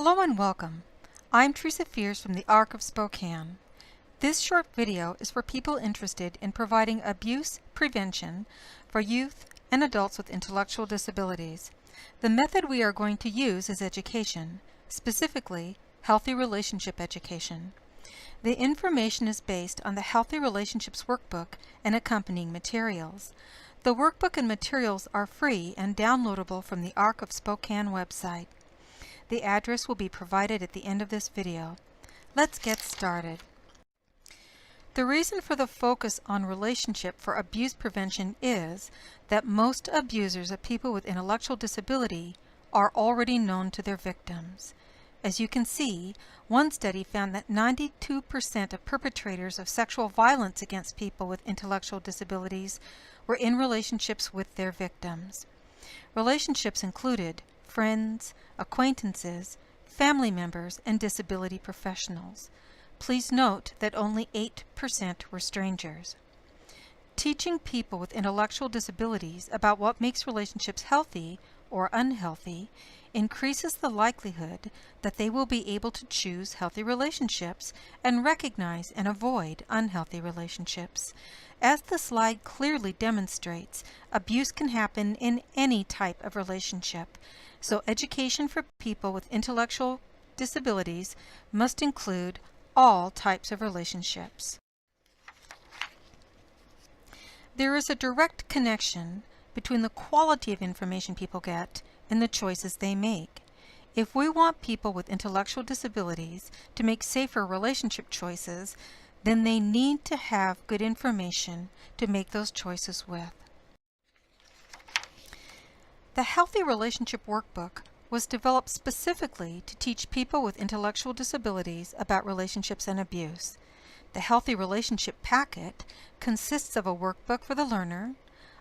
Hello and welcome. I'm Teresa Fears from the ARC of Spokane. This short video is for people interested in providing abuse prevention for youth and adults with intellectual disabilities. The method we are going to use is education, specifically healthy relationship education. The information is based on the Healthy Relationships Workbook and accompanying materials. The workbook and materials are free and downloadable from the ARC of Spokane website. The address will be provided at the end of this video. Let's get started. The reason for the focus on relationship for abuse prevention is that most abusers of people with intellectual disability are already known to their victims. As you can see, one study found that 92% of perpetrators of sexual violence against people with intellectual disabilities were in relationships with their victims. Relationships included friends, acquaintances, family members, and disability professionals. Please note that only 8% were strangers. Teaching people with intellectual disabilities about what makes relationships healthy or unhealthy increases the likelihood that they will be able to choose healthy relationships and recognize and avoid unhealthy relationships. As the slide clearly demonstrates, abuse can happen in any type of relationship, so education for people with intellectual disabilities must include all types of relationships. There is a direct connection between the quality of information people get and the choices they make. If we want people with intellectual disabilities to make safer relationship choices, then they need to have good information to make those choices with. The Healthy Relationship Workbook was developed specifically to teach people with intellectual disabilities about relationships and abuse. The Healthy Relationship Packet consists of a workbook for the learner,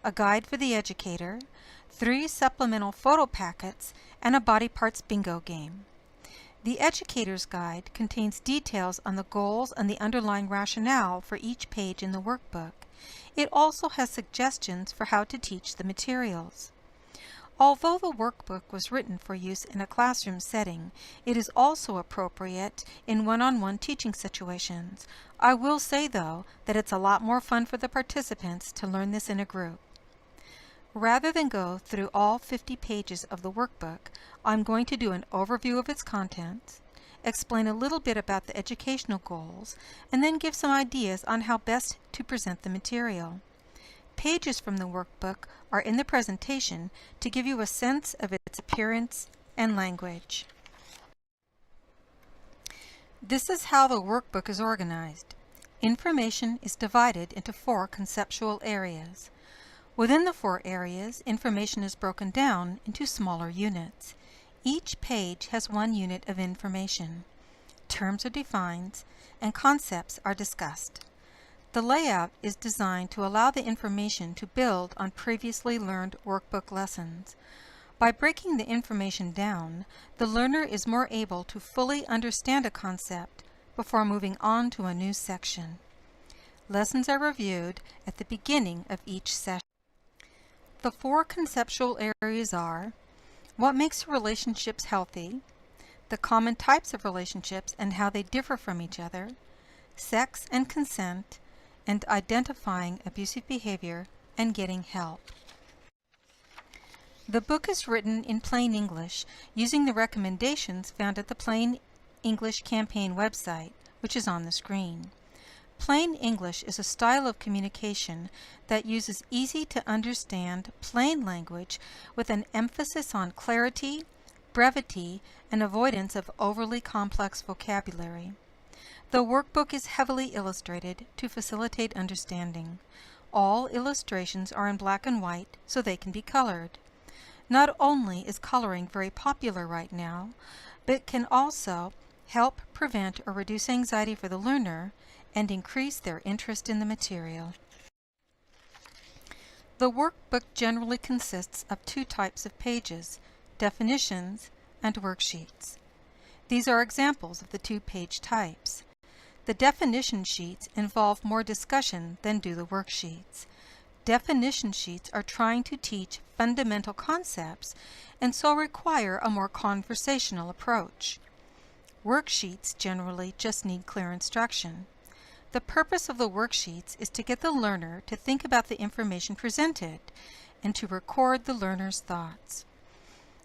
a guide for the educator, 3 supplemental photo packets, and a body parts bingo game. The Educator's Guide contains details on the goals and the underlying rationale for each page in the workbook. It also has suggestions for how to teach the materials. Although the workbook was written for use in a classroom setting, it is also appropriate in one-on-one teaching situations. I will say, though, that it's a lot more fun for the participants to learn this in a group. Rather than go through all 50 pages of the workbook, I'm going to do an overview of its contents, explain a little bit about the educational goals, and then give some ideas on how best to present the material. Pages from the workbook are in the presentation to give you a sense of its appearance and language. This is how the workbook is organized. Information is divided into 4 conceptual areas. Within the 4 areas, information is broken down into smaller units. Each page has 1 unit of information. Terms are defined and concepts are discussed. The layout is designed to allow the information to build on previously learned workbook lessons. By breaking the information down, the learner is more able to fully understand a concept before moving on to a new section. Lessons are reviewed at the beginning of each session. The 4 conceptual areas are: what makes relationships healthy, the common types of relationships and how they differ from each other, sex and consent, and identifying abusive behavior and getting help. The book is written in plain English using the recommendations found at the Plain English Campaign website, which is on the screen. Plain English is a style of communication that uses easy-to-understand plain language with an emphasis on clarity, brevity, and avoidance of overly complex vocabulary. The workbook is heavily illustrated to facilitate understanding. All illustrations are in black and white so they can be colored. Not only is coloring very popular right now, but can also help prevent or reduce anxiety for the learner and increase their interest in the material. The workbook generally consists of 2 types of pages: definitions and worksheets. These are examples of the 2-page types. The definition sheets involve more discussion than do the worksheets. Definition sheets are trying to teach fundamental concepts and so require a more conversational approach. Worksheets generally just need clear instruction. The purpose of the worksheets is to get the learner to think about the information presented and to record the learner's thoughts.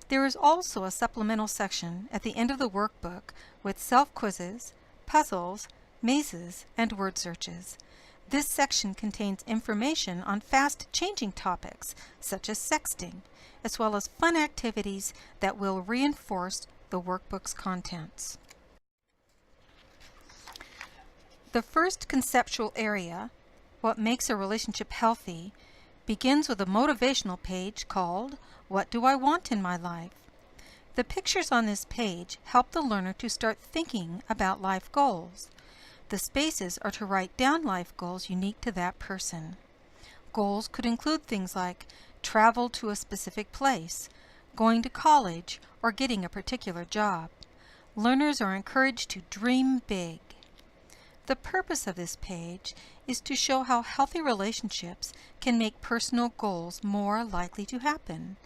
There is also a supplemental section at the end of the workbook with self-quizzes, puzzles, mazes, and word searches. This section contains information on fast-changing topics such as sexting, as well as fun activities that will reinforce the workbook's contents. The first conceptual area, what makes a relationship healthy, begins with a motivational page called What Do I Want in My Life? The pictures on this page help the learner to start thinking about life goals. The spaces are to write down life goals unique to that person. Goals could include things like travel to a specific place, going to college, or getting a particular job. Learners are encouraged to dream big. The purpose of this page is to show how healthy relationships can make personal goals more likely to happen.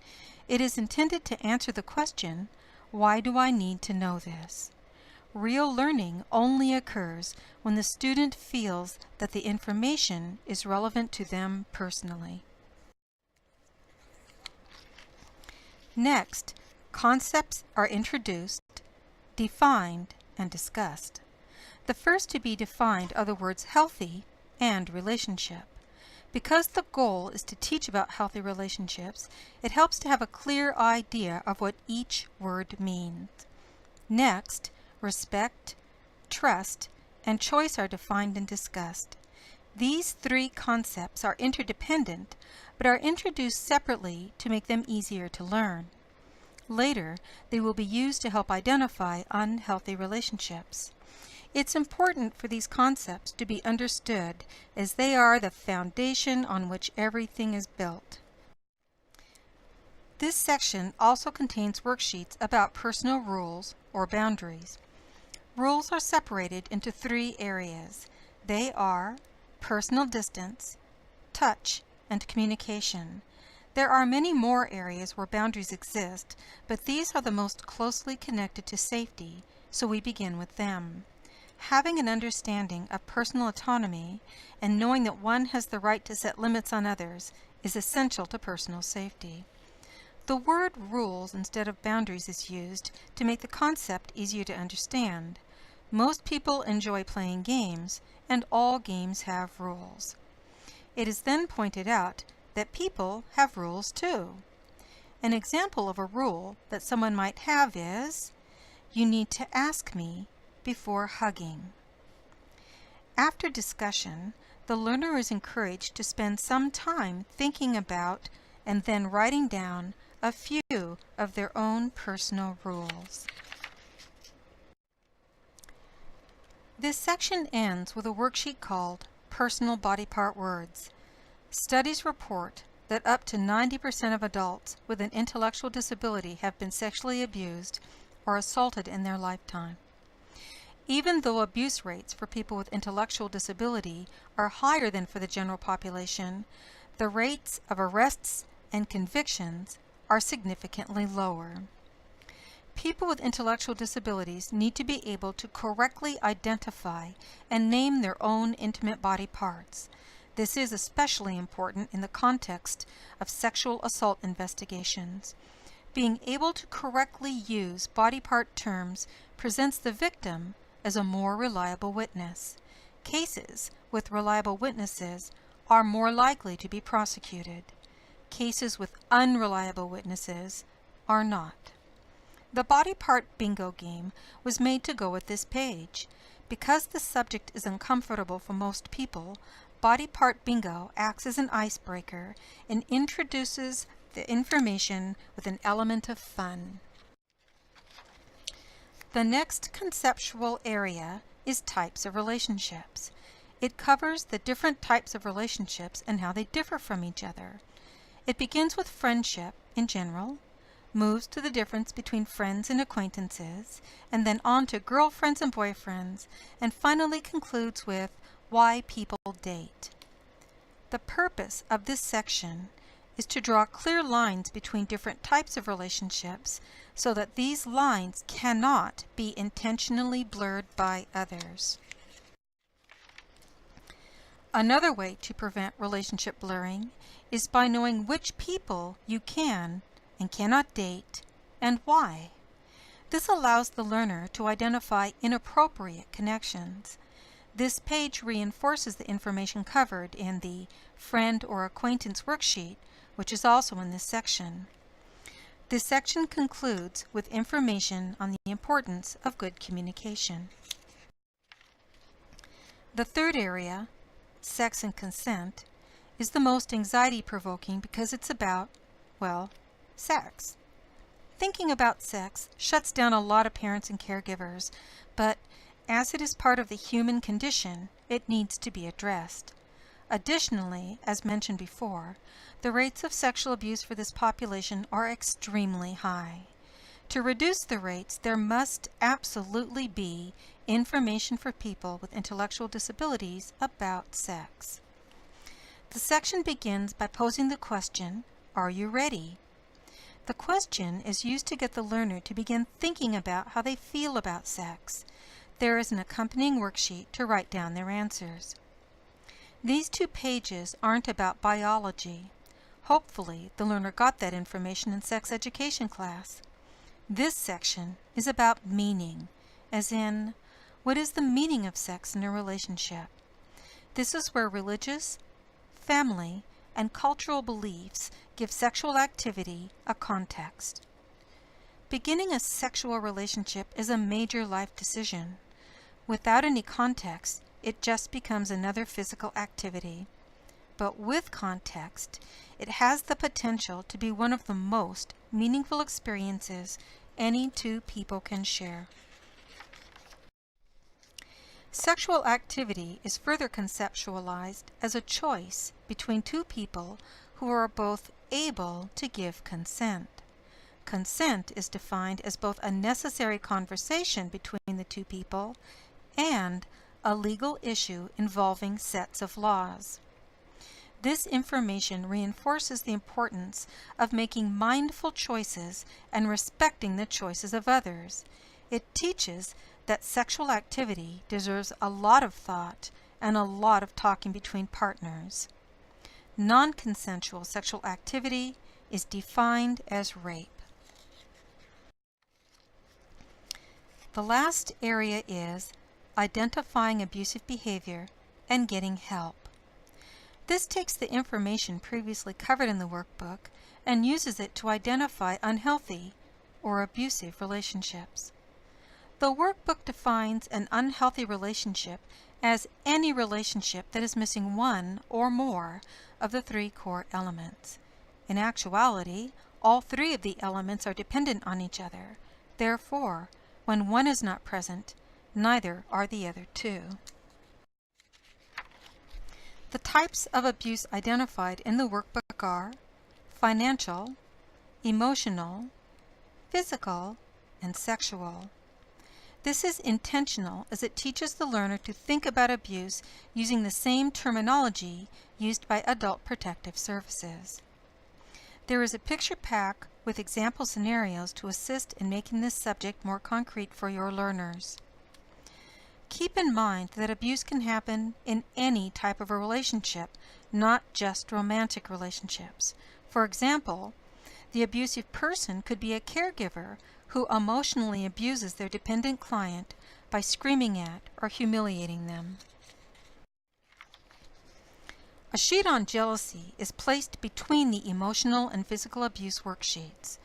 It is intended to answer the question, why do I need to know this? Real learning only occurs when the student feels that the information is relevant to them personally. Next, concepts are introduced, defined, and discussed. The first to be defined are the words healthy and relationship. Because the goal is to teach about healthy relationships, it helps to have a clear idea of what each word means. Next, respect, trust, and choice are defined and discussed. These three concepts are interdependent, but are introduced separately to make them easier to learn. Later, they will be used to help identify unhealthy relationships. It's important for these concepts to be understood as they are the foundation on which everything is built. This section also contains worksheets about personal rules or boundaries. Rules are separated into three areas. They are personal distance, touch, and communication. There are many more areas where boundaries exist, but these are the most closely connected to safety, so we begin with them. Having an understanding of personal autonomy and knowing that one has the right to set limits on others is essential to personal safety. The word rules instead of boundaries is used to make the concept easier to understand. Most people enjoy playing games, and all games have rules. It is then pointed out that people have rules too. An example of a rule that someone might have is, you need to ask me before hugging. After discussion, the learner is encouraged to spend some time thinking about and then writing down a few of their own personal rules. This section ends with a worksheet called Personal Body Part Words. Studies report that up to 90% of adults with an intellectual disability have been sexually abused or assaulted in their lifetime. Even though abuse rates for people with intellectual disability are higher than for the general population, the rates of arrests and convictions are significantly lower. People with intellectual disabilities need to be able to correctly identify and name their own intimate body parts. This is especially important in the context of sexual assault investigations. Being able to correctly use body part terms presents the victim as a more reliable witness. Cases with reliable witnesses are more likely to be prosecuted. Cases with unreliable witnesses are not. The body part bingo game was made to go with this page. Because the subject is uncomfortable for most people, body part bingo acts as an icebreaker and introduces the information with an element of fun. The next conceptual area is types of relationships. It covers the different types of relationships and how they differ from each other. It begins with friendship in general, moves to the difference between friends and acquaintances, and then on to girlfriends and boyfriends, and finally concludes with why people date. The purpose of this section is to draw clear lines between different types of relationships so that these lines cannot be intentionally blurred by others. Another way to prevent relationship blurring is by knowing which people you can and cannot date and why. This allows the learner to identify inappropriate connections. This page reinforces the information covered in the Friend or Acquaintance worksheet, which is also in this section. This section concludes with information on the importance of good communication. The third area, sex and consent, is the most anxiety-provoking because it's about, well, sex. Thinking about sex shuts down a lot of parents and caregivers, but as it is part of the human condition, it needs to be addressed. Additionally, as mentioned before, the rates of sexual abuse for this population are extremely high. To reduce the rates, there must absolutely be information for people with intellectual disabilities about sex. The section begins by posing the question, "Are you ready?" The question is used to get the learner to begin thinking about how they feel about sex. There is an accompanying worksheet to write down their answers. These 2 pages aren't about biology. Hopefully, the learner got that information in sex education class. This section is about meaning, as in, what is the meaning of sex in a relationship? This is where religious, family, and cultural beliefs give sexual activity a context. Beginning a sexual relationship is a major life decision. Without any context, it just becomes another physical activity. But with context, it has the potential to be one of the most meaningful experiences any 2 people can share. Sexual activity is further conceptualized as a choice between 2 people who are both able to give consent. Consent is defined as both a necessary conversation between the 2 people and a legal issue involving sets of laws. This information reinforces the importance of making mindful choices and respecting the choices of others. It teaches that sexual activity deserves a lot of thought and a lot of talking between partners. Non-consensual sexual activity is defined as rape. The last area is identifying abusive behavior and getting help. This takes the information previously covered in the workbook and uses it to identify unhealthy or abusive relationships. The workbook defines an unhealthy relationship as any relationship that is missing one or more of the 3 core elements. In actuality, all 3 of the elements are dependent on each other. Therefore, when one is not present, neither are the other 2. The types of abuse identified in the workbook are financial, emotional, physical, and sexual. This is intentional as it teaches the learner to think about abuse using the same terminology used by Adult Protective Services. There is a picture pack with example scenarios to assist in making this subject more concrete for your learners. Keep in mind that abuse can happen in any type of a relationship, not just romantic relationships. For example, the abusive person could be a caregiver who emotionally abuses their dependent client by screaming at or humiliating them. A sheet on jealousy is placed between the emotional and physical abuse worksheets.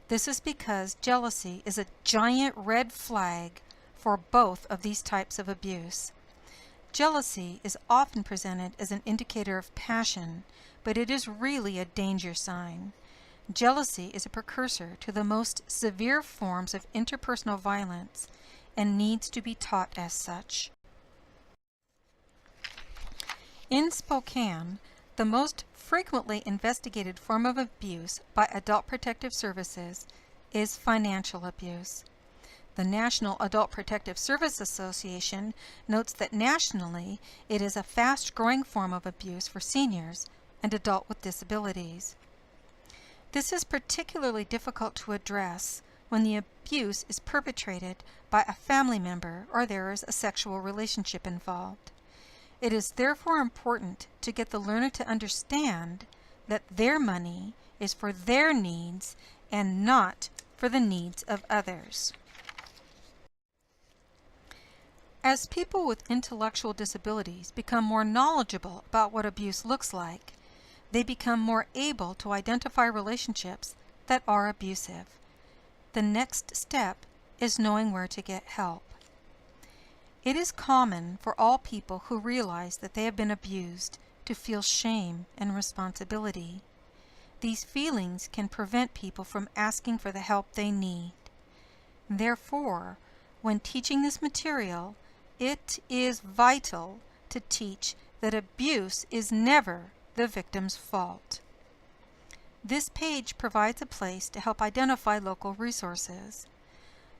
This is because jealousy is a giant red flag for both of these types of abuse. Jealousy is often presented as an indicator of passion, but it is really a danger sign. Jealousy is a precursor to the most severe forms of interpersonal violence and needs to be taught as such. In Spokane, the most frequently investigated form of abuse by Adult Protective Services is financial abuse. The National Adult Protective Service Association notes that nationally it is a fast-growing form of abuse for seniors and adult with disabilities. This is particularly difficult to address when the abuse is perpetrated by a family member or there is a sexual relationship involved. It is therefore important to get the learner to understand that their money is for their needs and not for the needs of others. As people with intellectual disabilities become more knowledgeable about what abuse looks like, they become more able to identify relationships that are abusive. The next step is knowing where to get help. It is common for all people who realize that they have been abused to feel shame and responsibility. These feelings can prevent people from asking for the help they need. Therefore, when teaching this material, it is vital to teach that abuse is never the victim's fault. This page provides a place to help identify local resources.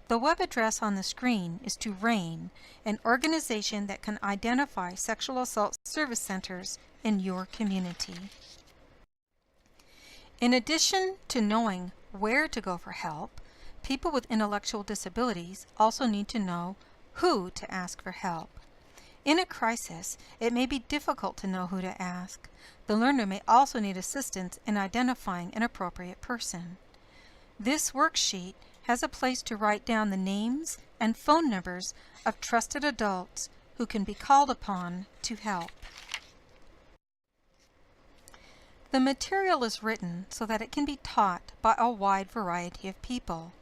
The web address on the screen is to RAIN, an organization that can identify sexual assault service centers in your community. In addition to knowing where to go for help, people with intellectual disabilities also need to know who to ask for help. In a crisis, it may be difficult to know who to ask. The learner may also need assistance in identifying an appropriate person. This worksheet has a place to write down the names and phone numbers of trusted adults who can be called upon to help. The material is written so that it can be taught by a wide variety of people.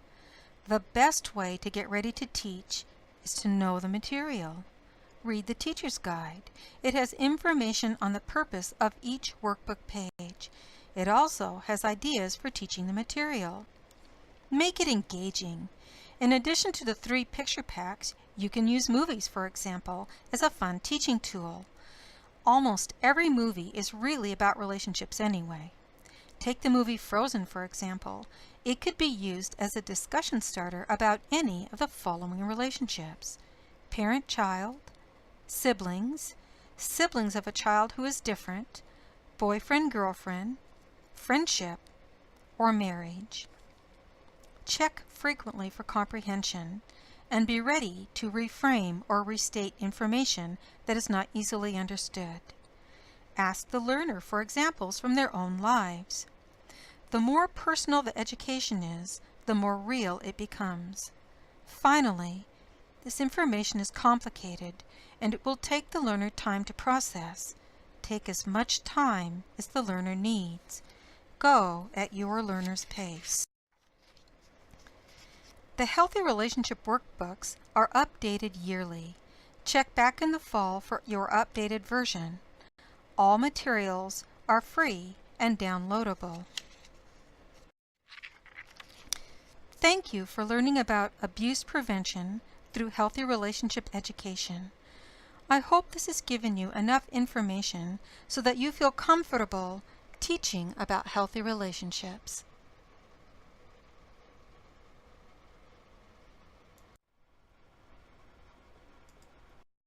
The best way to get ready to teach is to know the material. Read the teacher's guide. It has information on the purpose of each workbook page. It also has ideas for teaching the material. Make it engaging. In addition to the 3 picture packs, you can use movies, for example, as a fun teaching tool. Almost every movie is really about relationships anyway. Take the movie Frozen, for example. It could be used as a discussion starter about any of the following relationships: parent-child, siblings, siblings of a child who is different, boyfriend-girlfriend, friendship, or marriage. Check frequently for comprehension and be ready to reframe or restate information that is not easily understood. Ask the learner for examples from their own lives. The more personal the education is, the more real it becomes. Finally, this information is complicated and it will take the learner time to process. Take as much time as the learner needs. Go at your learner's pace. The Healthy Relationship Workbooks are updated yearly. Check back in the fall for your updated version. All materials are free and downloadable. Thank you for learning about abuse prevention through healthy relationship education. I hope this has given you enough information so that you feel comfortable teaching about healthy relationships.